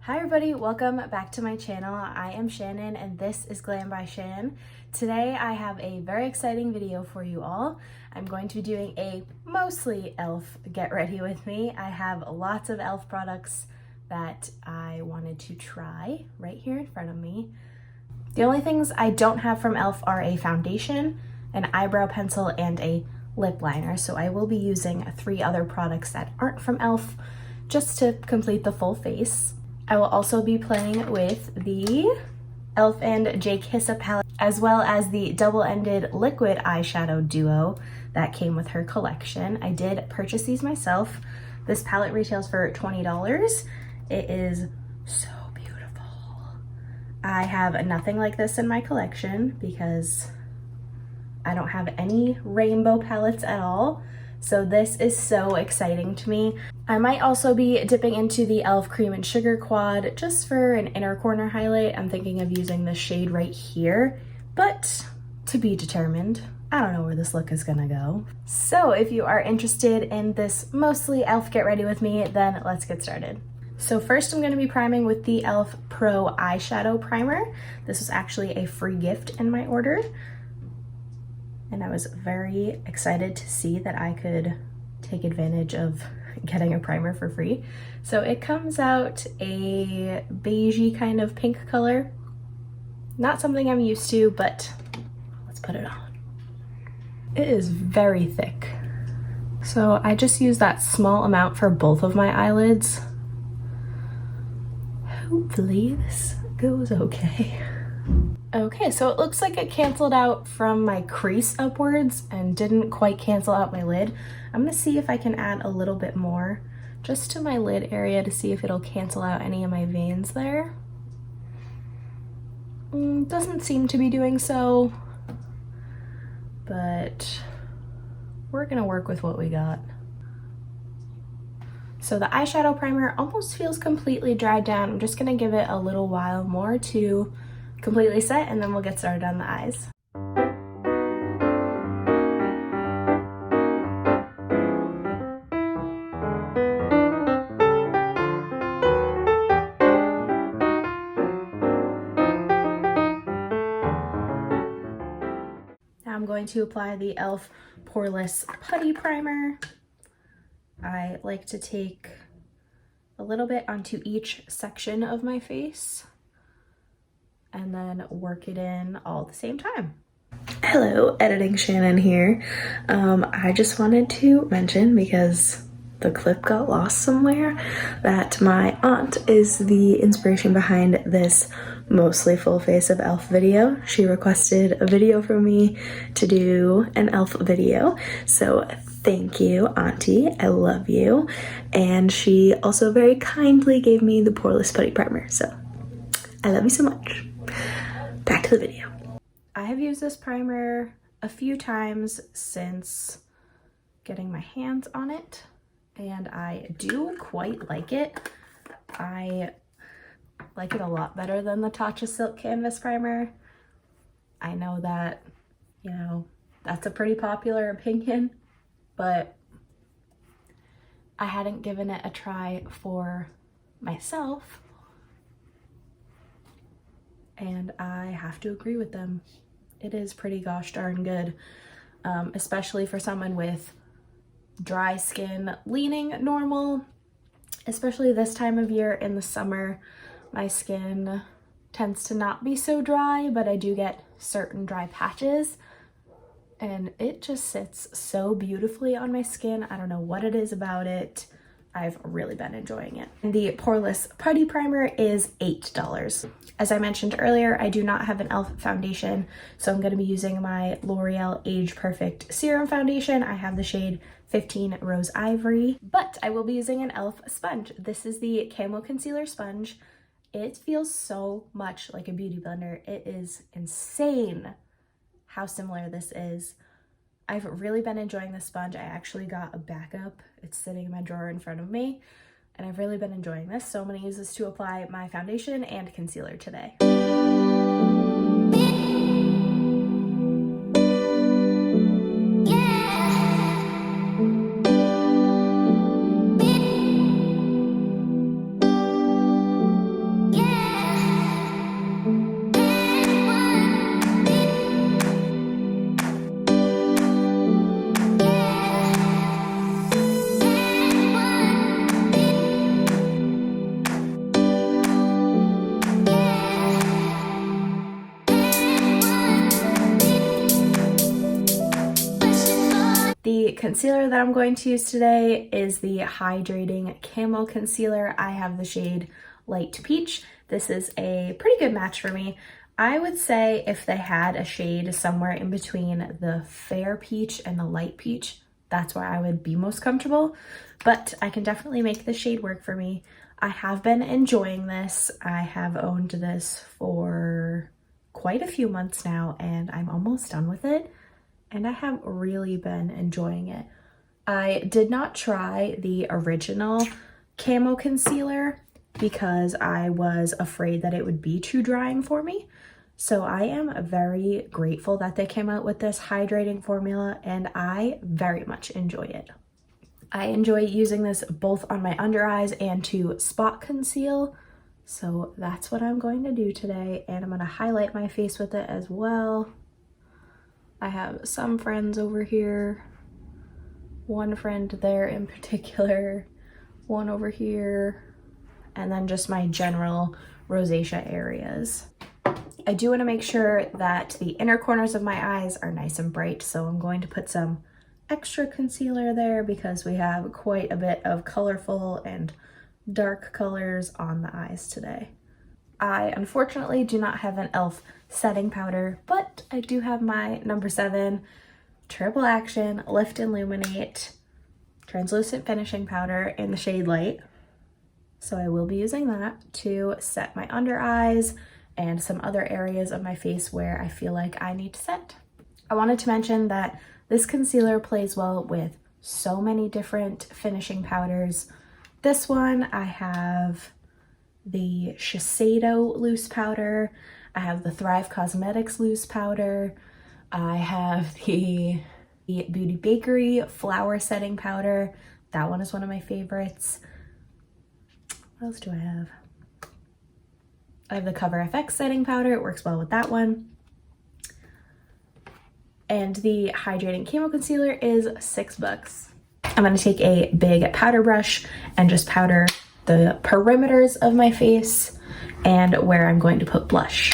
Hi everybody, welcome back to my channel. I am Shannon and this is Glam by Shan. Today I have a very exciting video for you all. I'm going to be doing a mostly e.l.f. get ready with me. I have lots of e.l.f. products that I wanted to try right here in front of me. The only things I don't have from e.l.f. are a foundation, an eyebrow pencil, and a lip liner. So I will be using 3 other products that aren't from e.l.f. just to complete the full face. I will also be playing with the e.l.f. and JKissa palette, as well as the double-ended liquid eyeshadow duo that came with her collection. I did purchase these myself. This palette retails for $20. It is so beautiful. I have nothing like this in my collection because I don't have any rainbow palettes at all. So this is so exciting to me. I might also be dipping into the e.l.f. Cream and Sugar Quad just for an inner corner highlight. I'm thinking of using this shade right here, but to be determined. I don't know where this look is gonna go. So if you are interested in this mostly e.l.f. get ready with me, then let's get started. So first I'm gonna be priming with the e.l.f. Pro Eyeshadow Primer. This was actually a free gift in my order, and I was very excited to see that I could take advantage of getting a primer for free. So it comes out a beigey kind of pink color. Not something I'm used to, but let's put it on. It is very thick. So I just use that small amount for both of my eyelids. Hopefully this goes okay. Okay, so it looks like it canceled out from my crease upwards and didn't quite cancel out my lid. I'm gonna see if I can add a little bit more just to my lid area to see if it'll cancel out any of my veins there. Doesn't seem to be doing so, but we're gonna work with what we got. So the eyeshadow primer almost feels completely dried down. I'm just gonna give it a little while more to completely set, and then we'll get started on the eyes. Now I'm going to apply the e.l.f. Poreless Putty Primer. I like to take a little bit onto each section of my face and then work it in all at the same time. Hello, Editing Shannon here. I just wanted to mention, because the clip got lost somewhere, that my aunt is the inspiration behind this mostly full face of e.l.f. video. She requested a video from me to do an e.l.f. video, so thank you, Auntie. I love you. And she also very kindly gave me the Poreless Putty Primer, so I love you so much. Back to the video. I have used this primer a few times since getting my hands on it, and I do quite like it. I like it a lot better than the Tatcha Silk Canvas Primer. I know that, you know, that's a pretty popular opinion, but I hadn't given it a try for myself, and I have to agree with them. It is pretty gosh darn good, especially for someone with dry skin leaning normal. Especially this time of year in the summer, my skin tends to not be so dry, but I do get certain dry patches, and it just sits so beautifully on my skin. I don't know what it is about it. I've really been enjoying it. The Poreless Putty Primer is $8. As I mentioned earlier, I do not have an e.l.f. foundation, so I'm going to be using my L'Oreal Age Perfect Serum Foundation. I have the shade 15 Rose Ivory, but I will be using an e.l.f. sponge. This is the Camo Concealer Sponge. It feels so much like a beauty blender. It is insane how similar this is. I've really been enjoying this sponge. I actually got a backup. It's sitting in my drawer in front of me, and I've really been enjoying this. So I'm gonna use this to apply my foundation and concealer today. concealer that I'm going to use today is the Hydrating Camo Concealer. I have the shade Light Peach. This is a pretty good match for me. I would say if they had a shade somewhere in between the Fair Peach and the Light Peach, that's where I would be most comfortable, but I can definitely make the shade work for me. I have been enjoying this. I have owned this for quite a few months now, and I'm almost done with it, and I have really been enjoying it. I did not try the original Camo Concealer because I was afraid that it would be too drying for me. So I am very grateful that they came out with this hydrating formula, and I very much enjoy it. I enjoy using this both on my under eyes and to spot conceal. So that's what I'm going to do today, and I'm going to highlight my face with it as well. I have some friends over here, one friend there in particular, one over here, and then just my general rosacea areas. I do want to make sure that the inner corners of my eyes are nice and bright, so I'm going to put some extra concealer there because we have quite a bit of colorful and dark colors on the eyes today. I unfortunately do not have an e.l.f. setting powder, but I do have my number 7 Triple Action Lift and Luminate Translucent Finishing Powder in the shade Light. So I will be using that to set my under eyes and some other areas of my face where I feel like I need to set. I wanted to mention that this concealer plays well with so many different finishing powders. This one, I have the Shiseido loose powder. I have the Thrive Cosmetics loose powder. I have the Beauty Bakery flower setting powder. That one is one of my favorites. What else do I have? I have the Cover FX setting powder. It works well with that one. And the Hydrating Camo Concealer is $6. I'm going to take a big powder brush and just powder the perimeters of my face and where I'm going to put blush.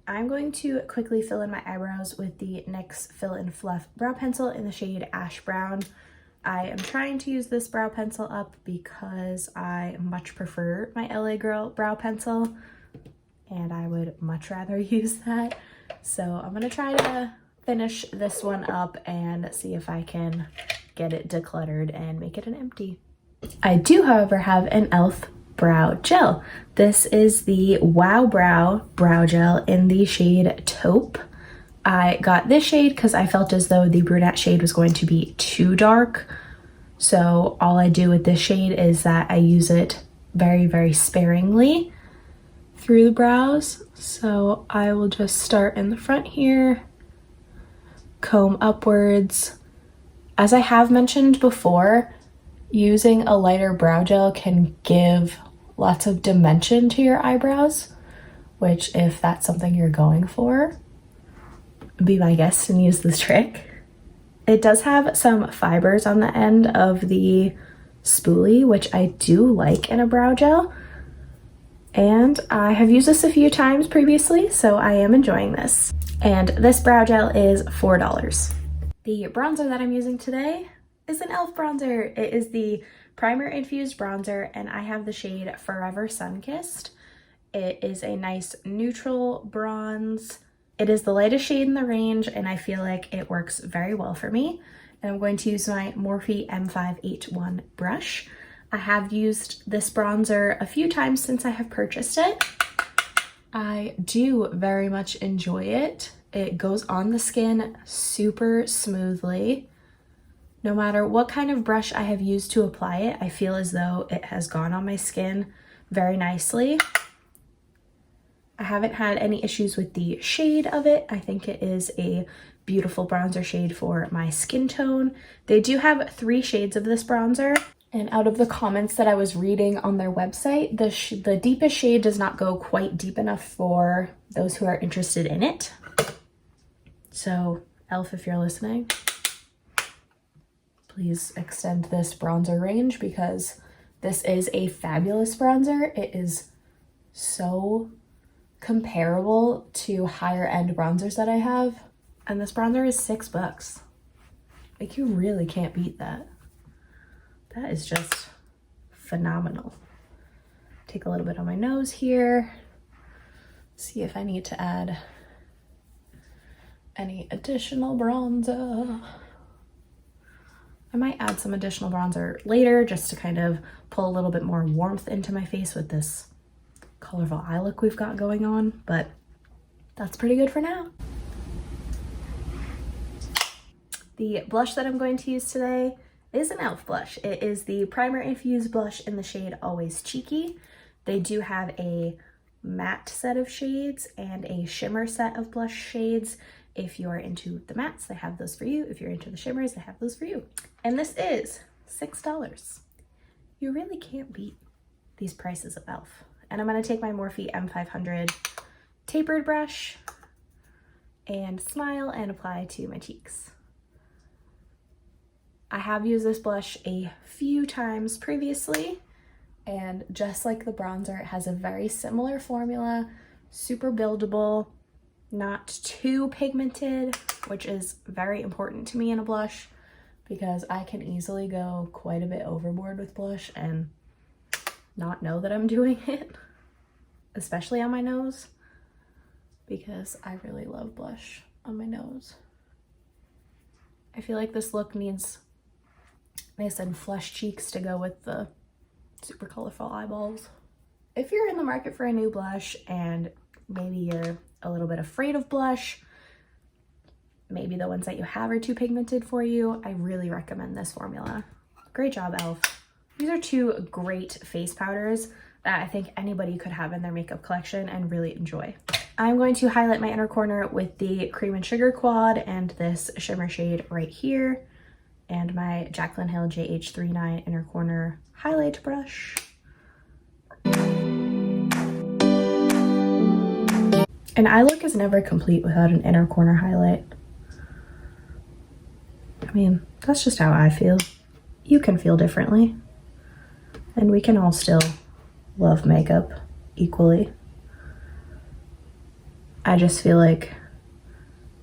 I'm going to quickly fill in my eyebrows with the NYX Fill and Fluff brow pencil in the shade Ash Brown. I am trying to use this brow pencil up because I much prefer my LA Girl brow pencil, and I would much rather use that. So I'm gonna try to finish this one up and see if I can get it decluttered and make it an empty. I do, however, have an e.l.f. brow gel. This is the Wow brow gel in the shade Taupe. I got this shade because I felt as though the brunette shade was going to be too dark. So all I do with this shade is that I use it very, very sparingly through the brows. So I will just start in the front here, comb upwards. As I have mentioned before, using a lighter brow gel can give lots of dimension to your eyebrows, which, if that's something you're going for, be my guest and use this trick. It does have some fibers on the end of the spoolie, which I do like in a brow gel. And I have used this a few times previously, so I am enjoying this. And this brow gel is $4. The bronzer that I'm using today is an e.l.f. bronzer. It is the Primer Infused Bronzer, and I have the shade Forever Sunkissed. It is a nice neutral bronze. It is the lightest shade in the range, and I feel like it works very well for me. And I'm going to use my Morphe M5H1 brush. I have used this bronzer a few times since I have purchased it. I do very much enjoy it. It goes on the skin super smoothly. No matter what kind of brush I have used to apply it, I feel as though it has gone on my skin very nicely. I haven't had any issues with the shade of it. I think it is a beautiful bronzer shade for my skin tone. They do have 3 shades of this bronzer, and out of the comments that I was reading on their website, the deepest shade does not go quite deep enough for those who are interested in it. So, e.l.f., if you're listening, please extend this bronzer range because this is a fabulous bronzer. It is so comparable to higher end bronzers that I have. And this bronzer is $6. Like, you really can't beat that. That is just phenomenal. Take a little bit on my nose here. See if I need to add any additional bronzer. I might add some additional bronzer later just to kind of pull a little bit more warmth into my face with this colorful eye look we've got going on, but that's pretty good for now. The blush that I'm going to use today is an e.l.f. blush. It is the Primer Infused blush in the shade Always Cheeky. They do have a matte set of shades and a shimmer set of blush shades. If you're into the mattes, they have those for you. If you're into the shimmers, they have those for you. And this is $6. You really can't beat these prices of e.l.f. And I'm gonna take my Morphe M500 tapered brush and smile and apply to my cheeks. I have used this blush a few times previously, and just like the bronzer, it has a very similar formula, super buildable, not too pigmented, which is very important to me in a blush because I can easily go quite a bit overboard with blush and not know that I'm doing it, especially on my nose, because I really love blush on my nose. I feel like this look needs nice and flush cheeks to go with the super colorful eyeballs. If you're in the market for a new blush and maybe you're a little bit afraid of blush, maybe the ones that you have are too pigmented for you, I really recommend this formula. Great job, e.l.f. These are two great face powders that I think anybody could have in their makeup collection and really enjoy. I'm going to highlight my inner corner with the Cream and Sugar Quad and this shimmer shade right here, and my Jaclyn Hill JH39 inner corner highlight brush. An eye look is never complete without an inner corner highlight. I mean, that's just how I feel. You can feel differently. And we can all still love makeup equally. I just feel like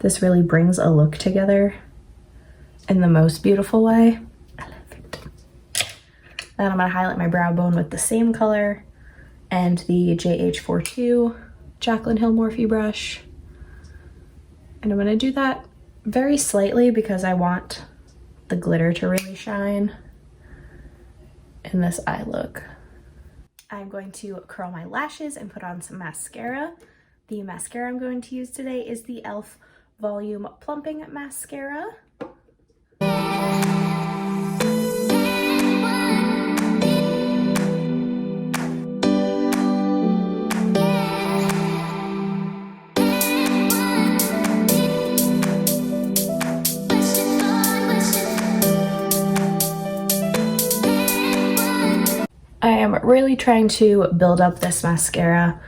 this really brings a look together in the most beautiful way. I love it. Then I'm gonna highlight my brow bone with the same color and the JH42 Jaclyn Hill Morphe brush. And I'm gonna do that very slightly because I want the glitter to really shine in this eye look. I'm going to curl my lashes and put on some mascara. The mascara I'm going to use today is the e.l.f. Volume Plumping Mascara. I am really trying to build up this mascara.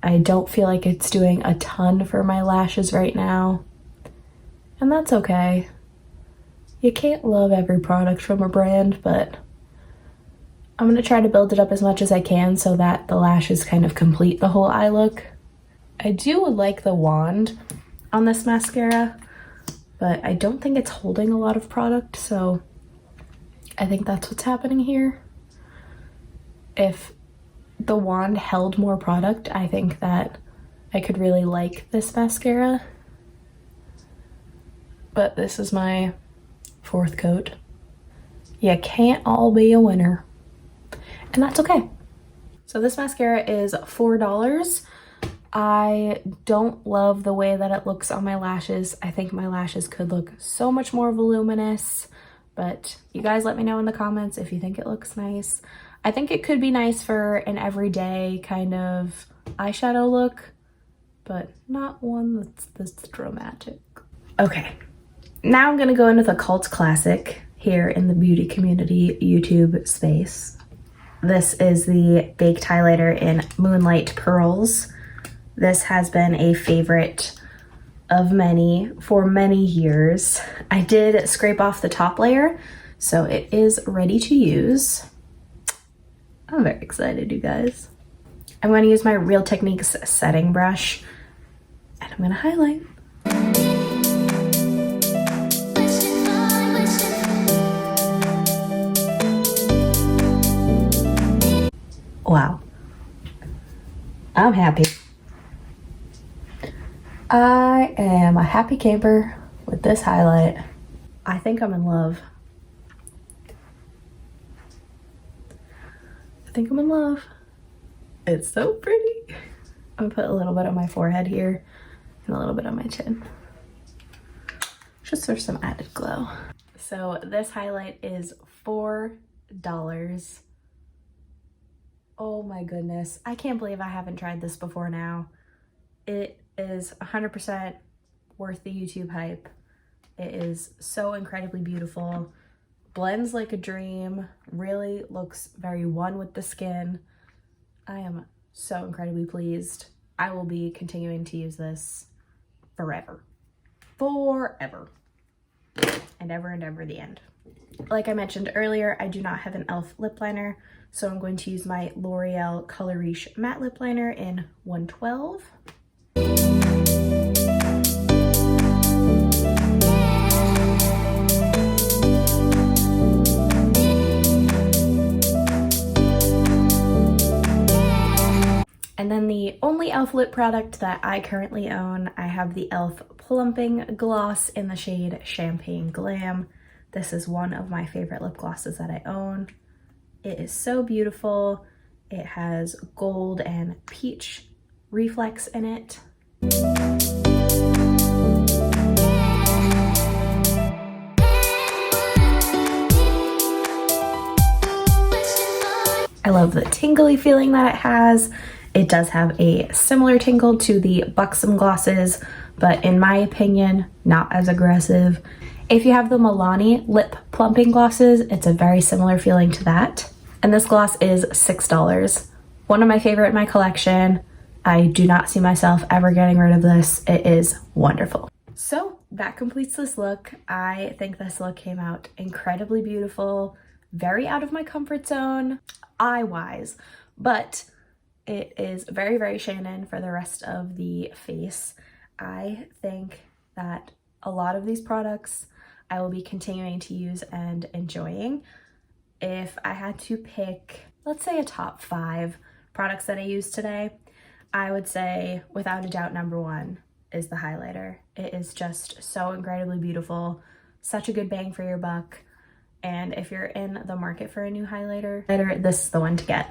I don't feel like it's doing a ton for my lashes right now, and that's okay. You can't love every product from a brand, but I'm gonna try to build it up as much as I can so that the lashes kind of complete the whole eye look. I do like the wand on this mascara, but I don't think it's holding a lot of product, so I think that's what's happening here. If the wand held more product, I think that I could really like this mascara. But this is my fourth coat. You can't all be a winner, and that's okay. So this mascara is $4. I don't love the way that it looks on my lashes. I think my lashes could look so much more voluminous, but you guys let me know in the comments if you think it looks nice. I think it could be nice for an everyday kind of eyeshadow look, but not one that's this dramatic. Okay, now I'm gonna go into the cult classic here in the beauty community YouTube space. This is the Baked Highlighter in Moonlight Pearls. This has been a favorite of many for many years. I did scrape off the top layer, so it is ready to use. I'm very excited, you guys. I'm going to use my Real Techniques setting brush, and I'm going to highlight. Wow. I'm happy. I am a happy camper with this highlight. I think I'm in love. I think I'm in love. It's so pretty. I'm gonna put a little bit on my forehead here and a little bit on my chin, just for some added glow. So this highlight is $4. Oh my goodness. I can't believe I haven't tried this before now. It is 100% worth the YouTube hype. It is so incredibly beautiful. Blends like a dream. Really looks very one with the skin. I am so incredibly pleased. I will be continuing to use this forever. Forever. And ever the end. Like I mentioned earlier, I do not have an e.l.f. lip liner, so I'm going to use my L'Oreal Color Riche Matte Lip Liner in 112. And then the only e.l.f. lip product that I currently own, I have the e.l.f. Plumping Gloss in the shade Champagne Glam. This is one of my favorite lip glosses that I own. It is so beautiful. It has gold and peach reflex in it. I love the tingly feeling that it has. It does have a similar tingle to the Buxom glosses, but in my opinion, not as aggressive. If you have the Milani Lip Plumping Glosses, it's a very similar feeling to that. And this gloss is $6. One of my favorite in my collection. I do not see myself ever getting rid of this. It is wonderful. So that completes this look. I think this look came out incredibly beautiful, very out of my comfort zone, eye-wise, but it is very Shannon for the rest of the face. I think that a lot of these products I will be continuing to use and enjoying. If I had to pick, let's say a top 5 products that I used today, I would say without a doubt number 1 is the highlighter. It is just so incredibly beautiful, such a good bang for your buck. And if you're in the market for a new highlighter, this is the one to get.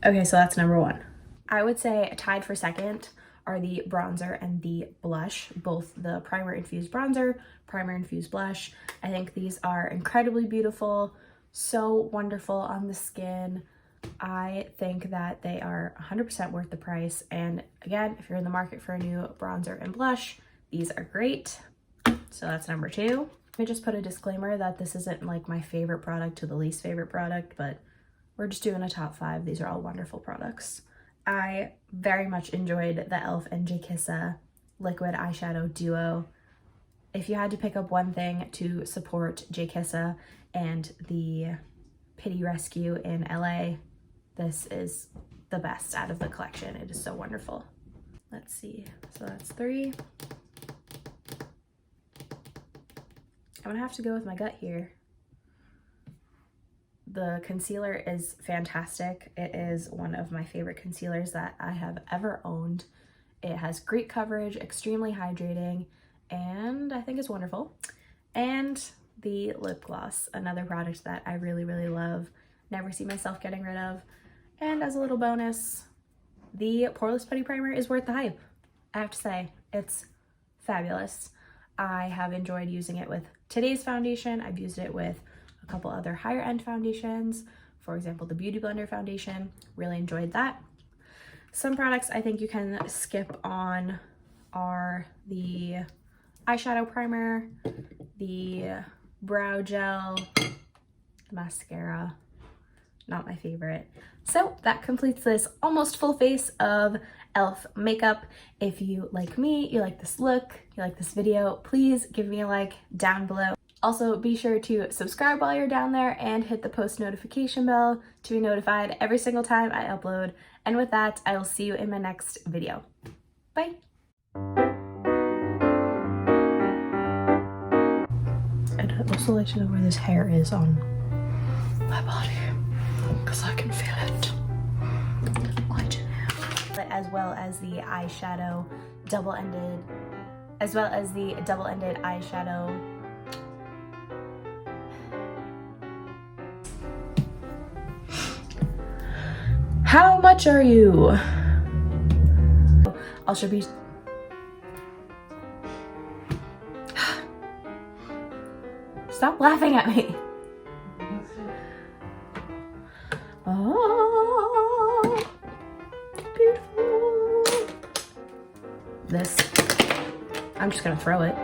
Okay, so that's number 1. I would say tied for second are the bronzer and the blush, both the primer infused bronzer, primer infused blush. I think these are incredibly beautiful, so wonderful on the skin. I think that they are 100% worth the price. And again, if you're in the market for a new bronzer and blush, these are great. So that's number 2. Let me just put a disclaimer that this isn't like my favorite product to the least favorite product, but we're just doing a top 5. These are all wonderful products. I very much enjoyed the e.l.f. and JKissa liquid eyeshadow duo. If you had to pick up one thing to support JKissa and the Putty Rescue in LA, this is the best out of the collection. It is so wonderful. Let's see, so that's 3. I'm gonna have to go with my gut here. The concealer is fantastic. It is one of my favorite concealers that I have ever owned. It has great coverage, extremely hydrating, and I think it's wonderful. And the lip gloss, another product that I really love, never see myself getting rid of. And as a little bonus, the Poreless Putty Primer is worth the hype. I have to say, it's fabulous. I have enjoyed using it with today's foundation. I've used it with a couple other higher end foundations. For example, the Beauty Blender foundation, really enjoyed that. Some products I think you can skip on are the eyeshadow primer, the brow gel, the mascara, not my favorite. So that completes this almost full face of e.l.f. makeup. If you like me, you like this look, you like this video, please give me a like down below. Also, be sure to subscribe while you're down there and hit the post notification bell to be notified every single time I upload. And with that, I will see you in my next video. Bye. I'd also like to know where this hair is on my body. because I can feel it. I do now. As well as the eyeshadow double-ended, eyeshadow. How much are you? I'll show you. Stop laughing at me. Oh, beautiful. This, I'm just gonna throw it.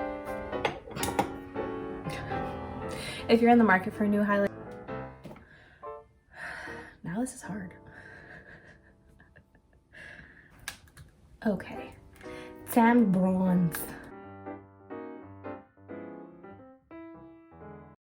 If you're in the market for a new highlight, now this is hard. Okay, tan bronze.